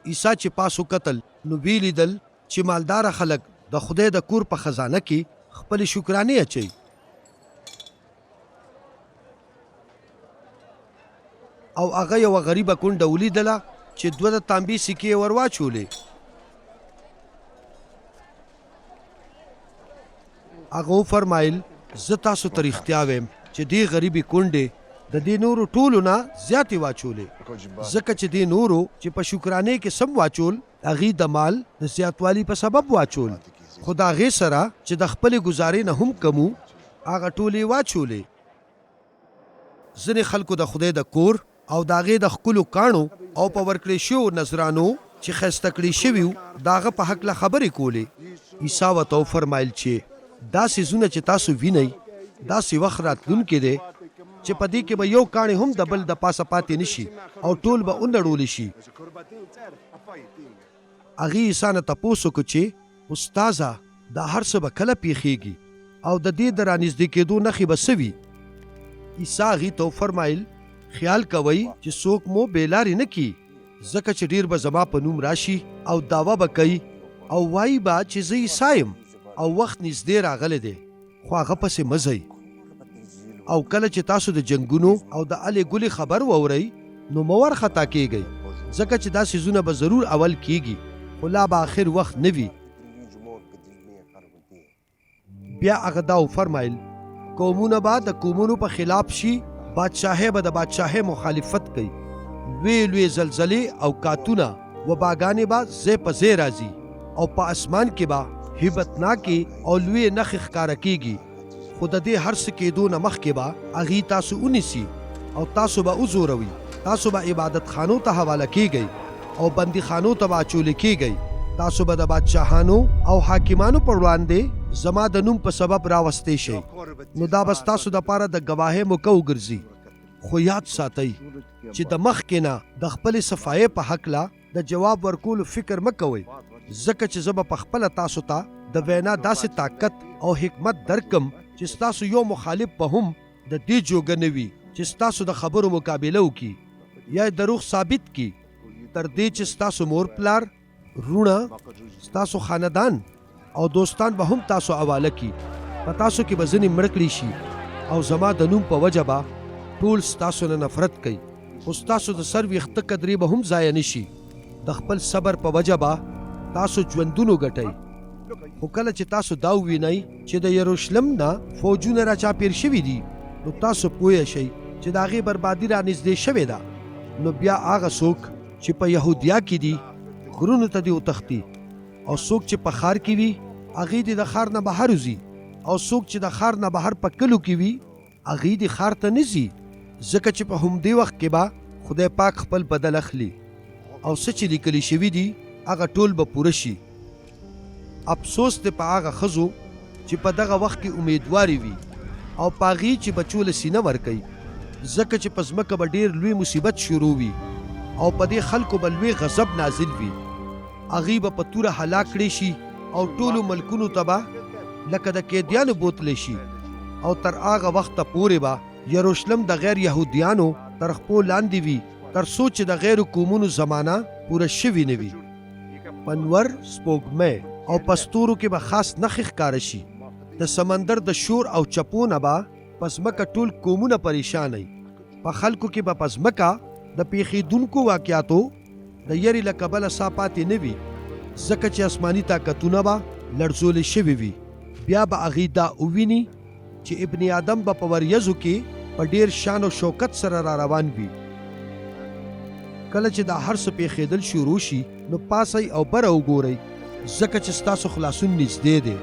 عیسی چې پاسو قتل نو وی لیدل چې مالدار خلک د خدای د کور په خزانه کې خپل شکرانه اچي او هغه یو غریبه کونډه ولیدله چې دوه د تانبې سکې ورواچولې هغه فرمایل زه تاسو ته رښتیا وایم چې دې غریبې کونډې د دې نورو ټولو نه زیاتې واچولې ځکه چې دې نورو چې په شکرانې کې سم واچول هغې د مال د زیاتوالي په سبب واچول خو د هغې سره چې د خپلې ګزارې نه هم کمو هغه ټولې واچولې ځینې خلکو د خدای د کور او د هغې د ښکلو کاڼو او په ورکړې شویو نذرانو چې ښایسته کړي شوي وو د هغه په هکله خبرې کولې عیسی ورته وفرمایل چې دا څیزونه چې تاسو وینئ داسې وخت راتلونکی دی چې په دې کې به یو کاڼی هم د بل د پاسه پاتې نشي او ټول به ونړولی شي هغې عیسی نه تپوس وکړو چې استاذه دا هر څه به کله پیښیږي او د دې د رانږدې کېدو نښې به څه وي عیسی هغې ته وفرمایل خیال کوئ چې څوک مو بېلارې نه کي ځکه چې ډېر به زما په نوم راشي او دعوه به کوي او وایي به چې زه عیسی یم او وخت نږدې راغلی دی خو هغه پسې مه ځئ او کله چې تاسو د جنګونو او د الې ګلې خبر واورئ نو مه ورخطا کیږئ ځکه چې دا څیزونه به ضرور اول کیږي خو لا به آخر وخت نه وي بیا هغه دا وفرمایل قومونه به د قومونو په خلاف شي بادشاهۍ به د بادشاهۍ مخالفت کوي لوی لوی زلزلې او کاتونه وباګانې به ځای په ځای راځي او په اسمان کې به هیبتناکې او لوی نښې ښکاره کیږي خو د دې هر څه کېدو نه مخکې به هغې تاسو ونیسي او تاسو به وزوروي تاسو به عبادت خانو ته حواله کیږئ او بندي خانو ته به اچولې کیږئ تاسو به د بادشاهانو او حاکمانو پر وړاندې زما د نوم په سبب راوستې شئ نو دا به ستاسو دپاره د ګواهۍ موقع وګرځي خو یاد ساتئ چې د مخکې نه د خپلې صفایۍ په هکله د جواب ورکولو فکر مه کوئ ځکه چې زه به پخپله تاسو ته د وینا داسې طاقت او حکمت درکم چې ستاسو یو مخالف به هم د دې جوګه نه وي چې ستاسو د خبرو مقابله وکړي یا دروغ ثابت کړي تر دې چې ستاسو مور پلار رونه ستاسو خاندان او دوستان به هم تاسو حواله کړي په تاسو کې به ځینې مړه کړي شي او زما د نوم په وجه به ټول ستاسو نه نفرت کوي خو ستاسو د سر ویښته قدرې به هم ضایع نه شي د خپل صبر په وجه به تاسو ژوندونو ګټئ خو کله چې تاسو دا ووینئ چې د یروشلم نه فوجونه را چاپېر شوي دي نو تاسو پوه شئ چې د هغې بربادي را نږدې شوې ده نو بیا هغه څوک چې په یهودیا کې دي غرونو ته دې وتښتي او څوک چې په ښار کې وي هغې دې د ښار نه بهر وځي او څوک چې د ښار نه بهر په کلو کې وي هغې دې ښار ته نه ځي ځکه چې په همدې وخت کې به خدای پاک خپل بدل اخلي او څه چې لیکلي شوي دي هغه ټول به پوره شي افسوس دی په هغه ښځو چې په دغه وخت کې امیدوارې وي او په هغې چې بچو له سینه ورکوي ځکه چې په ځمکه به ډېر لوی مصیبت شروع وي او په دې خلکو به لوی غضب نازل وي هغې به په توره هلاک کړی شي او ټولو ملکونو ته به لکه د قیدیانو بوتلی شي او تر هغه وخته پورې به یروشلم د غیر یهودیانو تر خپو لاندې وي تر څو چې د غیر قومونو زمانه پوره شوي نه وي پنور سپوږمۍ او په ستورو کې به خاص نښې ښکاره شي د سمندر د شور او چپو نه به په ځمکه ټول قومونه پریشانئ په خلکو کې به په ځمکه د پیښېدونکو واقعاتو د یرې له کبله سا پاتې نه وي ځکه چې آسماني طاقتونه به لړزولې شوي وي بیا به هغې دا وویني چې ابن آدم به په وریځو کې په ډېر شان او شوکت سره را روان وي کله چې دا هر څه پیښېدل شروع شي نو پاسئ او بره وګورئ ځکه چې ستاسو خلاصون نږدې دی